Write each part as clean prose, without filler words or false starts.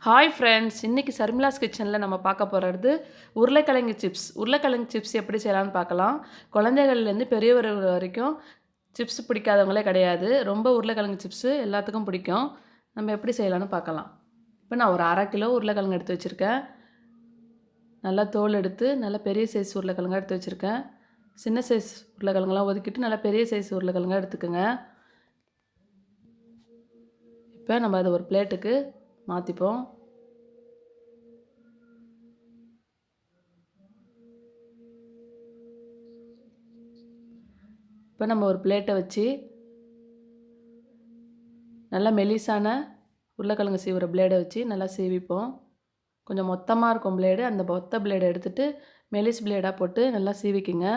Hi friends! இன்னைக்கு ஷர்மிளாஸ் கிச்சனில் நம்ம பார்க்க போகிறது உருளைக்கிழங்கு சிப்ஸ். உருளைக்கிழங்கு சிப்ஸ் எப்படி செய்யலான்னு பார்க்கலாம். குழந்தைகள்லேருந்து பெரியவர்கள் வரைக்கும் சிப்ஸ் பிடிக்காதவங்களே கிடையாது. ரொம்ப உருளைக்கிழங்கு சிப்ஸு எல்லாத்துக்கும் பிடிக்கும். நம்ம எப்படி செய்யலான்னு பார்க்கலாம். இப்போ நான் ஒரு 1/2 கிலோ உருளைக்கிழங்கு எடுத்து வச்சுருக்கேன். நல்லா தோல் எடுத்து நல்லா பெரிய சைஸ் உருளைக்கிழங்கா எடுத்து வச்சுருக்கேன். சின்ன சைஸ் உருளைக்கிழங்குலாம் ஒதுக்கிட்டு நல்லா பெரிய சைஸ் உருளைக்கிழங்கா எடுத்துக்கோங்க. இப்போ நம்ம அதை ஒரு பிளேட்டுக்கு மாற்றிப்போம். இப்போ நம்ம ஒரு பிளேட்டை வச்சு நல்லா மெலிசான உருளைக்கிழங்கு சீவுற பிளேடை வச்சு நல்லா சீவிப்போம். கொஞ்சம் மொத்தமாக இருக்கும் பிளேடு. அந்த மொத்த பிளேடை எடுத்துகிட்டு மெலிஸ் பிளேடாக போட்டு நல்லா சீவிக்குங்க.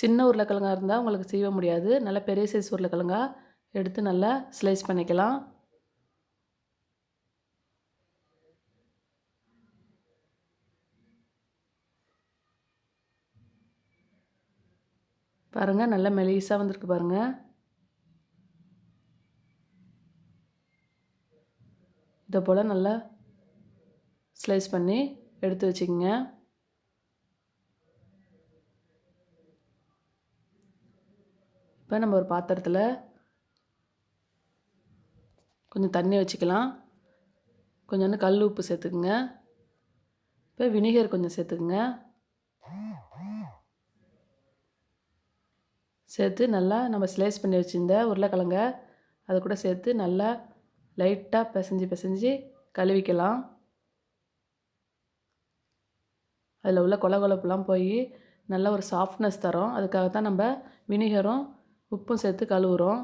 சின்ன உருளைக்கிழங்கா இருந்தால் உங்களுக்கு சீவ முடியாது. நல்லா பெரிய சைஸ் உருளைக்கிழங்கா எடுத்து நல்லா ஸ்லைஸ் பண்ணிக்கலாம். பாருங்கள், நல்லா மெலிசாக வந்திருக்கு பாருங்கள். இதை போல் நல்லா ஸ்லைஸ் பண்ணி எடுத்து வச்சுக்கோங்க. இப்போ நம்ம ஒரு பாத்திரத்தில் கொஞ்சம் தண்ணி வச்சுக்கலாம். கொஞ்சோண்டு கல் உப்பு சேர்த்துக்குங்க. இப்போ வினிகர் கொஞ்சம் சேர்த்துக்குங்க. சேர்த்து நல்லா நம்ம ஸ்லைஸ் பண்ணி வச்சுருந்த உருளைக்கிழங்க அதை கூட சேர்த்து நல்லா லைட்டாக பிசைஞ்சு கழுவிக்கலாம். அதில் உள்ள கொலகொலப்புலாம் போய் நல்ல ஒரு சாஃப்ட்னஸ் தரும். அதுக்காக தான் நம்ம வினிகரும் உப்பும் சேர்த்து கழுவுறோம்.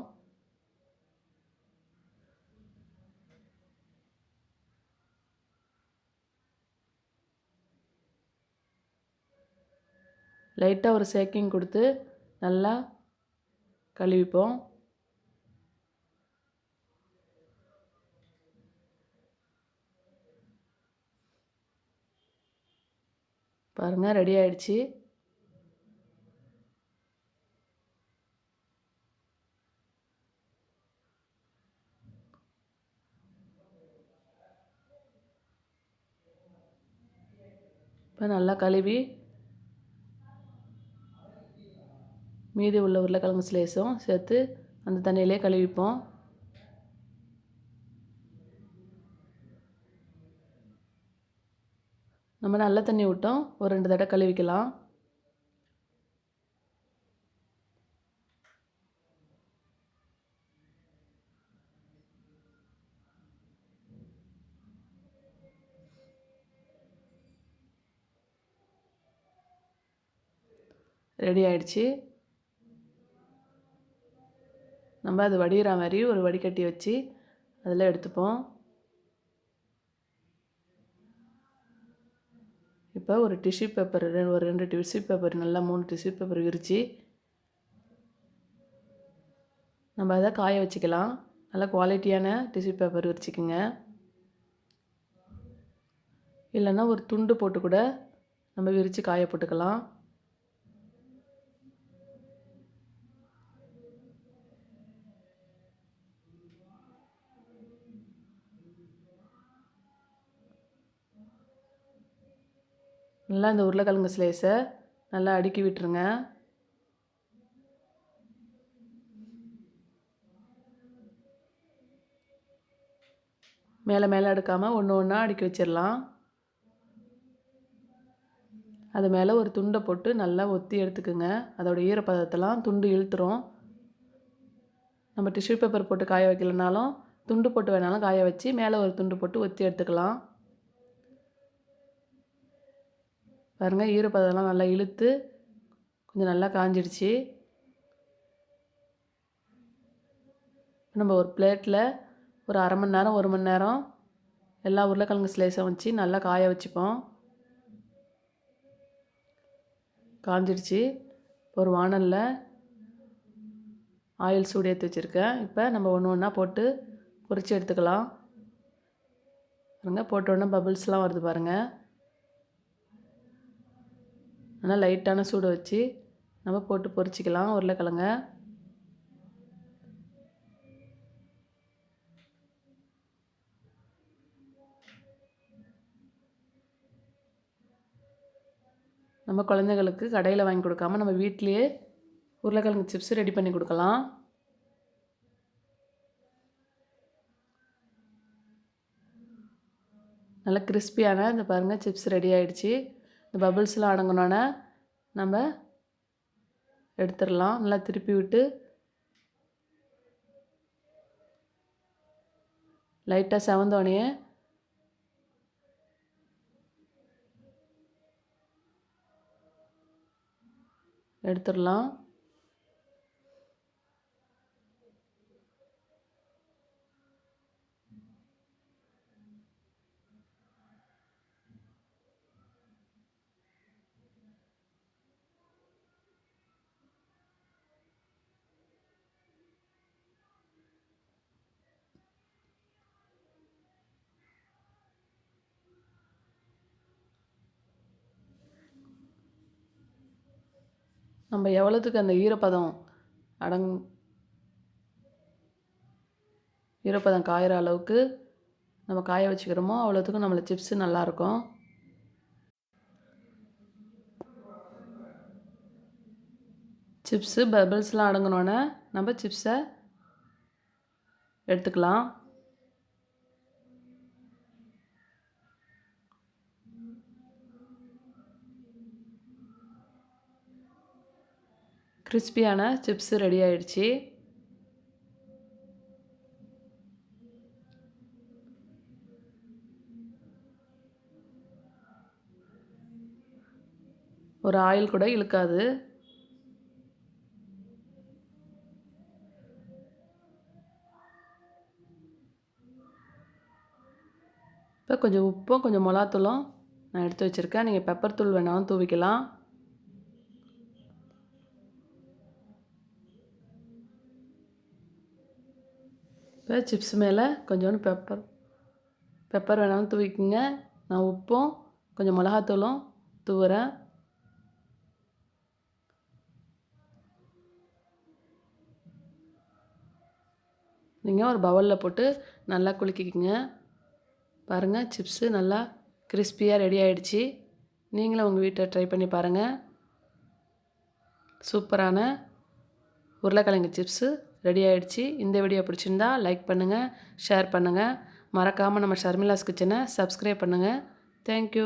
லைட்டாக ஒரு ஷேக்கிங் கொடுத்து நல்லா கழுவிப்போம். பாருங்கள், ரெடி ஆயிடுச்சு. இப்போ நல்லா கழுவி மீதி உள்ள உருளைக்கிழங்கு ஸ்லைஸும் சேர்த்து அந்த தண்ணியிலே கழுவிப்போம். நம்ம நல்ல தண்ணி விட்டோம் ஒரு 2 தடவை கழுவிக்கலாம். ரெடி ஆயிடுச்சு. நம்ம அது வடிகிற மாதிரி ஒரு வடிகட்டி வச்சு அதில் எடுத்துப்போம். இப்போ ஒரு டிஷ்யூ பேப்பர் ஒரு 2 டிஷ்யூ பேப்பர் நல்லா 3 டிஷ்யூ பேப்பர் விரித்து நம்ம அதை காய வச்சுக்கலாம். நல்லா குவாலிட்டியான டிஷ்யூ பேப்பர் விரிச்சிக்குங்க. இல்லைன்னா ஒரு துண்டு போட்டு கூட நம்ம விரித்து காய போட்டுக்கலாம். நல்லா இந்த உருளைக்கிழங்கு ஸ்லைஸை நல்லா அடுக்கி விட்டுருங்க. மேலே அடுக்காமல் ஒன்று ஒன்றா அடுக்கி வச்சிடலாம். அது மேலே ஒரு துண்டை போட்டு நல்லா ஒத்தி எடுத்துக்குங்க. அதோட ஈரப்பதத்தெல்லாம் துண்டு இழுத்துரும். நம்ம டிஷ்யூ பேப்பர் போட்டு காய வைக்கலனாலும் துண்டு போட்டு வேணாலும் காய வச்சு மேலே ஒரு துண்டு போட்டு ஒத்தி எடுத்துக்கலாம். பாருங்கள், ஈரப்பதம்லாம் நல்லா இழுத்து கொஞ்சம் நல்லா காஞ்சிடுச்சு. நம்ம ஒரு பிளேட்டில் ஒரு 1/2 மணி நேரம் 1 மணி நேரம் எல்லா உருளைக்கிழங்கு ஸ்லைஸும் வச்சு நல்லா காய வச்சுப்போம். காஞ்சிடுச்சு. ஒரு வாணலில் ஆயில் சூடு ஏற்றி வச்சுருக்கேன். இப்போ நம்ம ஒன்று ஒன்றா போட்டு பொரித்து எடுத்துக்கலாம். பாருங்கள், போட்டோன்னே பபிள்ஸ்லாம் வருது பாருங்கள். நல்லா லைட்டான சூடு வச்சு நம்ம போட்டு பொரிச்சிக்கலாம் உருளைக்கிழங்க. நம்ம குழந்தைகளுக்கு கடையில் வாங்கி கொடுக்காம நம்ம வீட்டிலேயே உருளைக்கிழங்கு சிப்ஸ் ரெடி பண்ணி கொடுக்கலாம். நல்லா கிறிஸ்பியான இந்த பாருங்கள் சிப்ஸ் ரெடி ஆகிடுச்சு. இந்த பபிள்ஸ்லாம் அடங்கினோன்னே நம்ம எடுத்துடலாம். நல்லா திருப்பி விட்டு லைட்டாக செவந்தோடனே எடுத்துடலாம். நம்ம எவ்வளோத்துக்கு அந்த ஈரப்பதம் காயிற அளவுக்கு நம்ம காய வச்சுக்கிறோமோ அவ்வளோத்துக்கும் நம்மளுக்கு சிப்ஸு நல்லாயிருக்கும். சிப்ஸு பபிள்ஸ்லாம் அடங்கினோன்னே நம்ம சிப்ஸை எடுத்துக்கலாம். கிறிஸ்பியான சிப்ஸு ரெடி ஆயிடுச்சு. ஒரு ஆயில் கூட இழுக்காது. இப்போ கொஞ்சம் உப்பும் கொஞ்சம் மிளகாத்தூளும் நான் எடுத்து வச்சுருக்கேன். நீங்கள் பெப்பர் தூள் வேணாலும் தூவிக்கலாம். இப்போ சிப்ஸ் மேலே கொஞ்சோண்டு பெப்பர் வேணாலும் தூவிக்குங்க. நான் உப்பும் கொஞ்சம் மிளகாத்தூளும் தூவுறேன். நீங்கள் ஒரு பவுலில் போட்டு நல்லா குலுக்கிக்கிங்க. பாருங்கள் சிப்ஸு நல்லா கிறிஸ்பியாக ரெடி ஆகிடுச்சு. நீங்களும் உங்கள் வீட்டில் ட்ரை பண்ணி பாருங்கள். சூப்பரான உருளைக்கிழங்கு சிப்ஸு ரெடி ஆகிடுச்சு. இந்த வீடியோ பிடிச்சிருந்தா லைக் பண்ணுங்கள், ஷேர் பண்ணுங்கள். மறக்காமல் நம்ம ஷர்மிளாஸ் கிச்சனை சப்ஸ்கிரைப் பண்ணுங்கள். தேங்க்யூ.